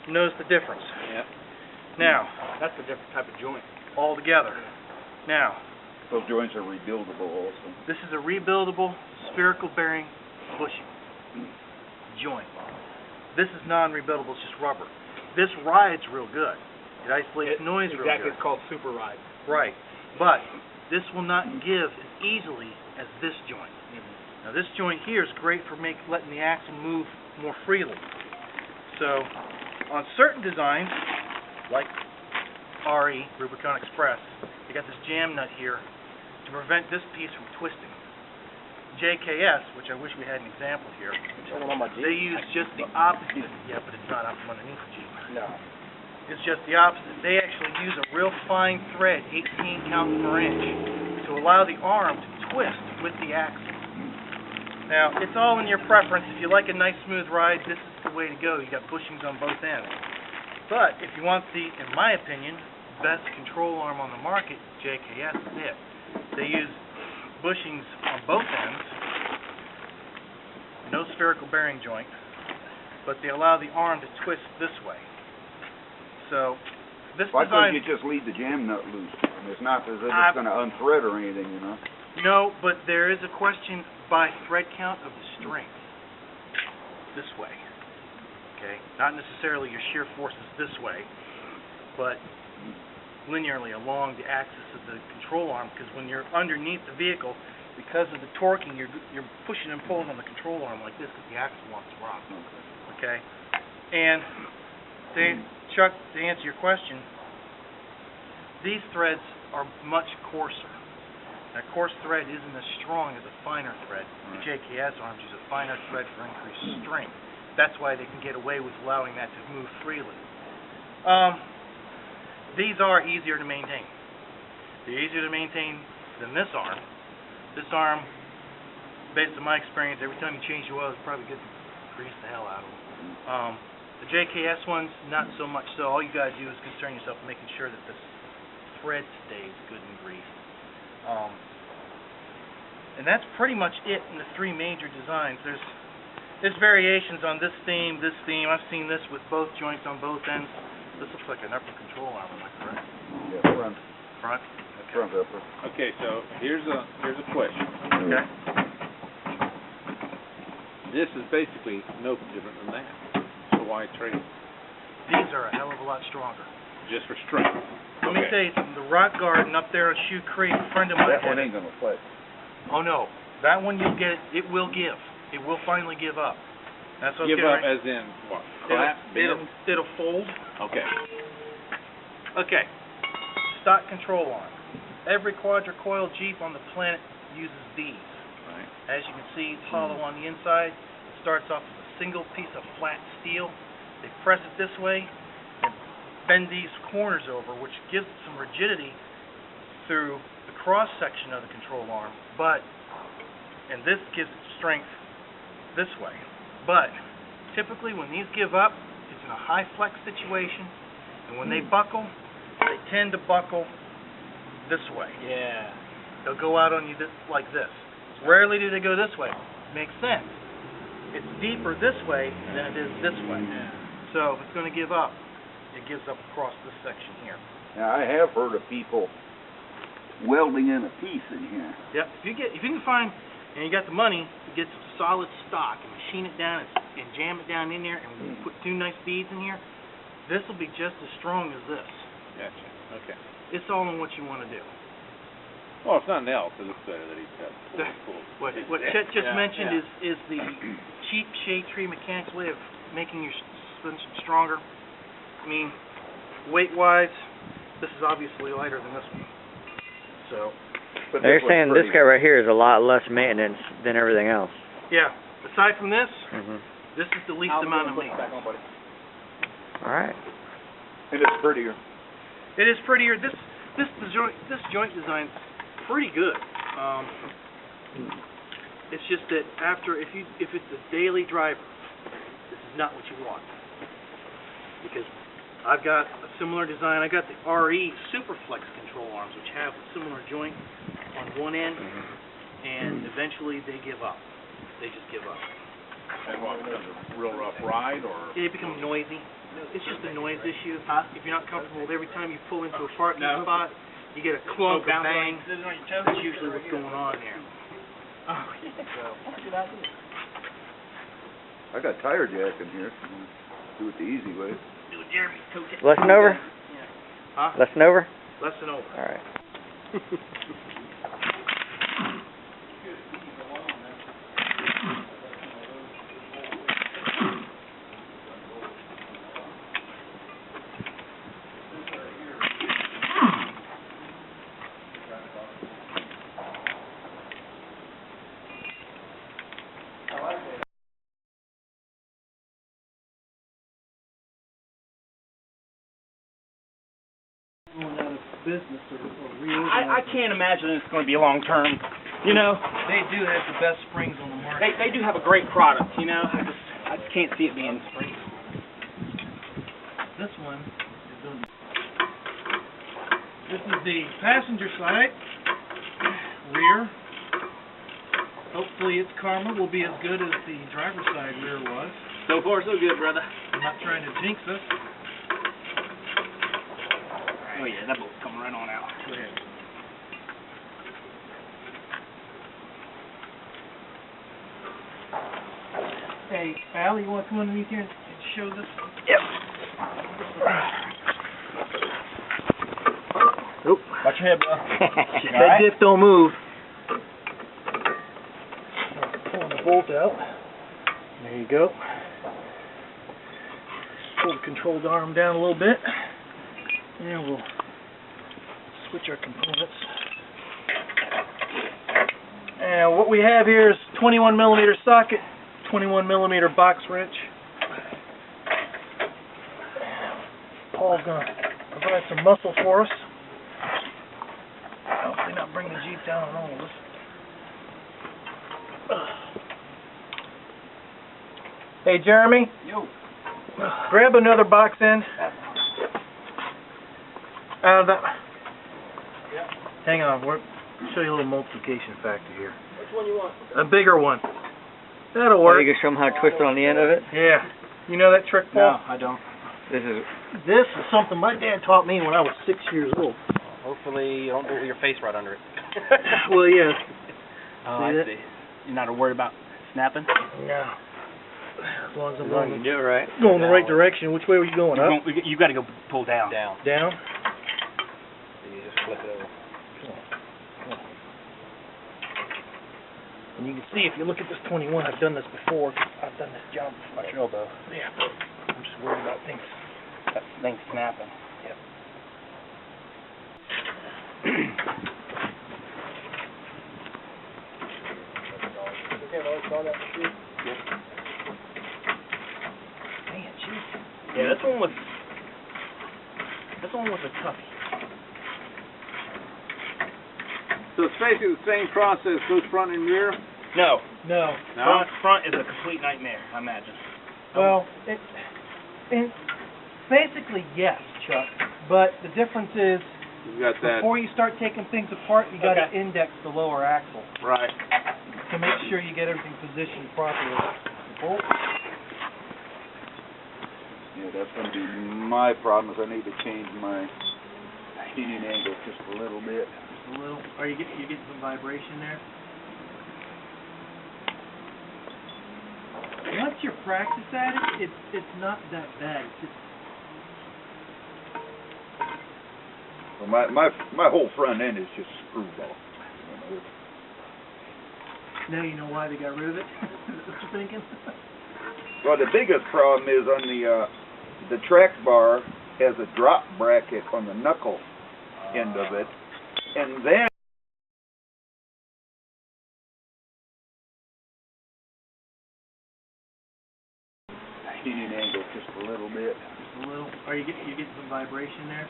knows the difference. Yeah. Now, That's a different type of joint. all together. Now, Those joints are rebuildable also. this is a rebuildable spherical bearing bushing joint. This is non-rebuildable, it's just rubber. This rides real good. It isolates noise real Exactly, good. it's called Super Ride. Right. But this will not give as easily as this joint. Now this joint here is great for letting the axle move more freely. So on certain designs, like RE, Rubicon Express, they got this jam nut here to prevent this piece from twisting. JKS, which I wish we had an example here, they use just the opposite. Yeah, but it's not up from underneath the Jeep. No. It's just the opposite. They actually use a real fine thread, 18 count per inch, to allow the arm to twist with the axle. Now, it's all in your preference. If you like a nice smooth ride, this is the way to go. You got bushings on both ends. But if you want the, in my opinion, best control arm on the market, JKS is it. They use bushings on both ends, no spherical bearing joint, but they allow the arm to twist this way. So, this Why design... couldn't you just leave the jam nut loose? It's not as if it's going to unthread or anything, you know? No, but there is a question by thread count of the strength. This way. Okay? Not necessarily your shear forces this way, but linearly along the axis of the control arm, because when you're underneath the vehicle, because of the torquing, you're pushing and pulling on the control arm like this because the axle wants to rock. Okay? And Chuck, to answer your question, these threads are much coarser. A coarse thread isn't as strong as a finer thread. The JKS arms use a finer thread for increased strength. That's why they can get away with allowing that to move freely. These are easier to maintain. They're easier to maintain than this arm. This arm, based on my experience, every time you change the oil, it's probably good to grease the hell out of them. The JKS ones, not so much so. All you guys do is concern yourself with making sure that this thread stays good and greased. And that's pretty much it in the three major designs. There's variations on this theme, this theme. I've seen this with both joints on both ends. This looks like an upper control arm, am I correct? Yeah, front. Front? Okay. Front upper. Okay, so here's a question. Okay. This is basically no different than that. So why trade? These are a hell of a lot stronger. Just for strength. Let me tell you something. The rock garden up there on Shoe Creek, a friend of mine. That one ain't going to play. Oh no, that one you'll get. It will give. It will finally give up. That's what give up as in what? Collapse? It'll fold. Okay. Okay. Stock control arm. Every quadricoil Jeep on the planet uses these. Right. As you can see, it's hollow on the inside. It starts off with a single piece of flat steel. They press it this way and bend these corners over, which gives it some rigidity through the cross section of the control arm. And this gives it strength this way. But typically when these give up, it's in a high flex situation, and when they buckle, they tend to buckle this way. Yeah. They'll go out on you like this. Rarely do they go this way. Makes sense. It's deeper this way than it is this way. Yeah. So if it's going to give up, it gives up across this section here. Now, I have heard of people welding in a piece in here. Yep. If you can find, and you got the money, to get some solid stock and machine it down and jam it down in there and put two nice beads in here, this will be just as strong as this. Gotcha. Okay. It's all in what you want to do. Well, it's nothing else. It looks better that he's got full. What Chet just mentioned is the cheap shade tree mechanics way of making your suspension stronger. I mean, weight-wise, this is obviously lighter than this one. So, But they're saying this guy right here is a lot less maintenance than everything else. yeah. Aside from this, this is the least amount of maintenance. All right. And it's prettier. It is prettier. This joint design's pretty good. It's just that if it's a daily driver, this is not what you want. Because I've got a similar design. I got the RE Superflex control arms, which have a similar joint on one end, and eventually they give up. They just give up. And what, becomes a real rough ride, or? They become noisy. It's just a noise issue. If you're not comfortable with every time you pull into a parking spot, you get a clunk or bang. That's usually what's going on there. Oh, yeah. I got tire jack in here. Do it the easy way. Do it, Jeremy. Coach it. Less than over? Huh? Less than over? Less than over. All right. Business or I can't imagine it's going to be long term. You know, They do have the best springs on the market. they do have a great product. You know, I just can't see it being springs. This one is going to be... This is the passenger side, rear. Hopefully its karma will be as good as the driver's side rear was. So far, so good, brother. I'm not trying to jinx us. Oh yeah, that bolt's coming right on out. Go ahead. Hey, Al, you want to come underneath here and show this? Yep. Nope. Watch your head, bro. That dip don't move. Pulling the bolt out. There you go. Pull the controlled arm down a little bit. And we'll switch our components. And what we have here is 21 millimeter socket, 21 millimeter box wrench. Paul's going to provide some muscle for us. Hopefully not bring the Jeep down on all of us. Hey, Jeremy. Yo. Grab another box end. Hang on, we'll show you a little multiplication factor here. Which one you want? A bigger one. That'll work. You can show them how to twist it on the end of it? Yeah. You know that trick, Paul? No, I don't. This is... This is something my dad taught me when I was 6 years old. Hopefully you don't do it with your face right under it. Well, yeah. Oh, See I that? see. You're not worried about snapping? No. As long as I'm As long as you do it right. going the right direction. Which way were you going? Up? You got to go pull down. Down? You just flip it over. And you can see if you look at this 21, I've done this before. I've done this job before. Watch your elbow. Yeah. I'm just worried about things. That thing's snapping. Yep. Man, jeez. Yeah, this one was a toughie. So it's basically the same process, goes front and rear? No. No. No? Front is a complete nightmare, I imagine. Well, it basically yes, Chuck. But the difference is, You've got that, before you start taking things apart, you got to Okay. index the lower axle right. to make sure you get everything positioned properly. Bolt. Yeah, that's going to be my problem, is I need to change my heating angle just a little bit. Just a little. Are you getting some vibration there? Once you practice at it, it's not that bad. It's just Well, my whole front end is just screwed off. now you know why they got rid of it. Is that what you're thinking? Well, the biggest problem is on the track bar has a drop bracket on the knuckle end of it, and then heating angle just a little bit. Just a little. Are you getting some vibration there?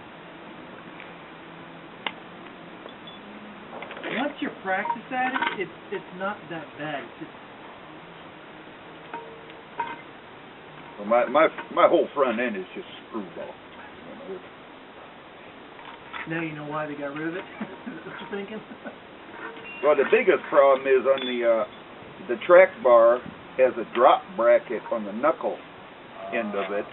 Once you practice at it, it's not that bad. It's just Well, my whole front end is just screwed off. now you know why they got rid of it. Is that what you're thinking? Well, the biggest problem is on the track bar has a drop bracket on the knuckle end of it,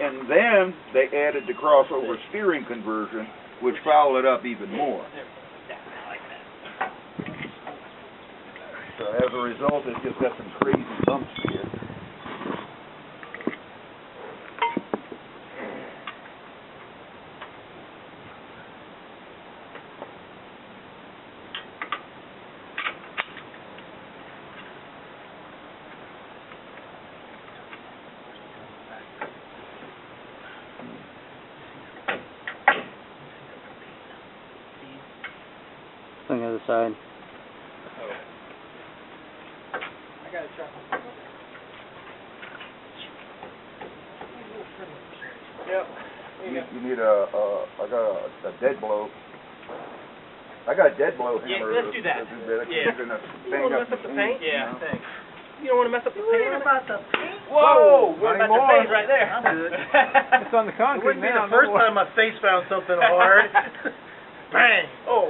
And then they added the crossover steering conversion, which fouled it up even more. So as a result, it's just got some crazy bumps here. On the other side. Yep. You need I got a dead blow. I got a dead blow Yeah, hammer. let's do that. Yeah. You're gonna You don't want to mess up the paint? Yeah. Thanks. You don't want to mess up the paint? What about the paint? Whoa, What not about the anymore. face right there? I'm good. It's on the It concrete wouldn't be now. the first time my face found something hard. Bang! Oh.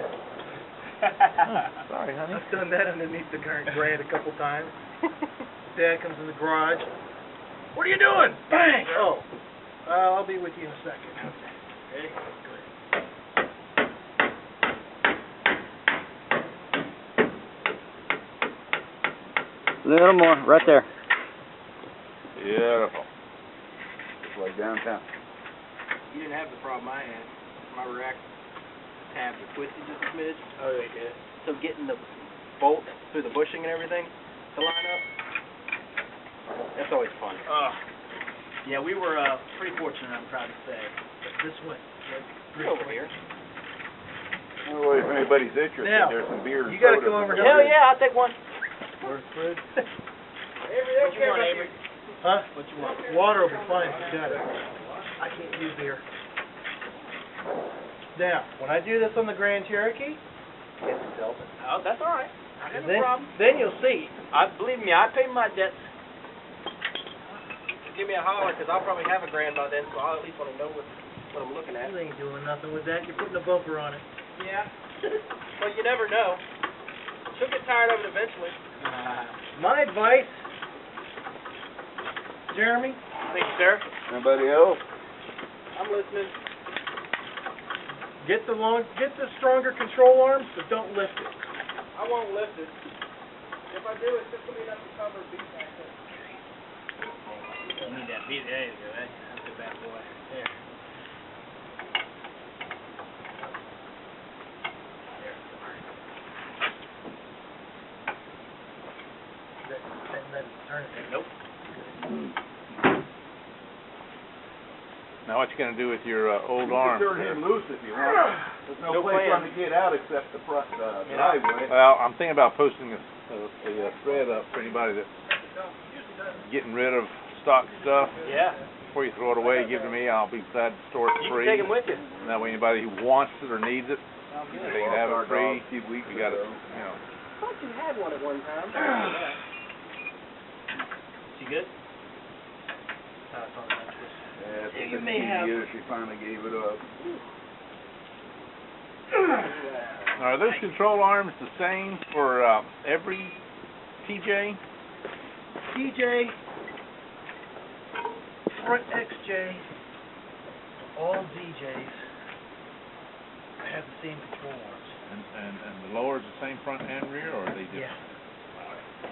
Sorry, honey. I've done that underneath the current grade a couple times. Dad comes in the garage. What are you doing? Bang! Oh. I'll be with you in a second. Okay. A little more, right there. Beautiful. Just like downtown. You didn't have the problem I had. My rack tabs are twisted just a smidge. Oh, yeah, good. So getting the bolt through the bushing and everything to line up, that's always fun. Yeah, we were pretty fortunate, I'm proud to say. This way. You're over here. Well, if anybody's interested, Now, there's some beer and you gotta soda. come over here. Hell yeah, I'll take one. Where's Fred? What you want, Avery? Huh? What you want? Water will be fine if you got it. I can't do beer. Now, when I do this on the Grand Cherokee, it's velvet. Oh, that's all right. I got no Then, problem. then you'll see. Believe me, I pay my debts. Give me a holler, because I'll probably have a grand by then, so I'll at least want to know what I'm looking at. You ain't doing nothing with that. You're putting a bumper on it. Yeah. Well, you never know. She'll get tired of it eventually. My advice, Jeremy, Thank you, sir. Anybody else? I'm listening. get the stronger control arms, but don't lift it. I won't lift it. If I do, it's just going to be enough to cover a beat access. You need that beat. There you go. That's a bad boy. There. Nope. Now what you gonna do with your old arm? You can turn him loose if you want. There's no place plan. for him to get out except the front driveway. Well, I'm thinking about posting a thread up for anybody that's getting rid of stock stuff. Yeah. Before you throw it away, give it to me. I'll be glad to store it You free. can take him with you. And that way anybody who wants it or needs it, they can have it free. We got it, you know. I thought you had one at one time. She good? Yeah, you may have- years she finally gave it up. Are those control arms the same for every TJ? TJ, front XJ, all DJs have the same control arms. And the lower's the same front and rear, or are they different? Yeah.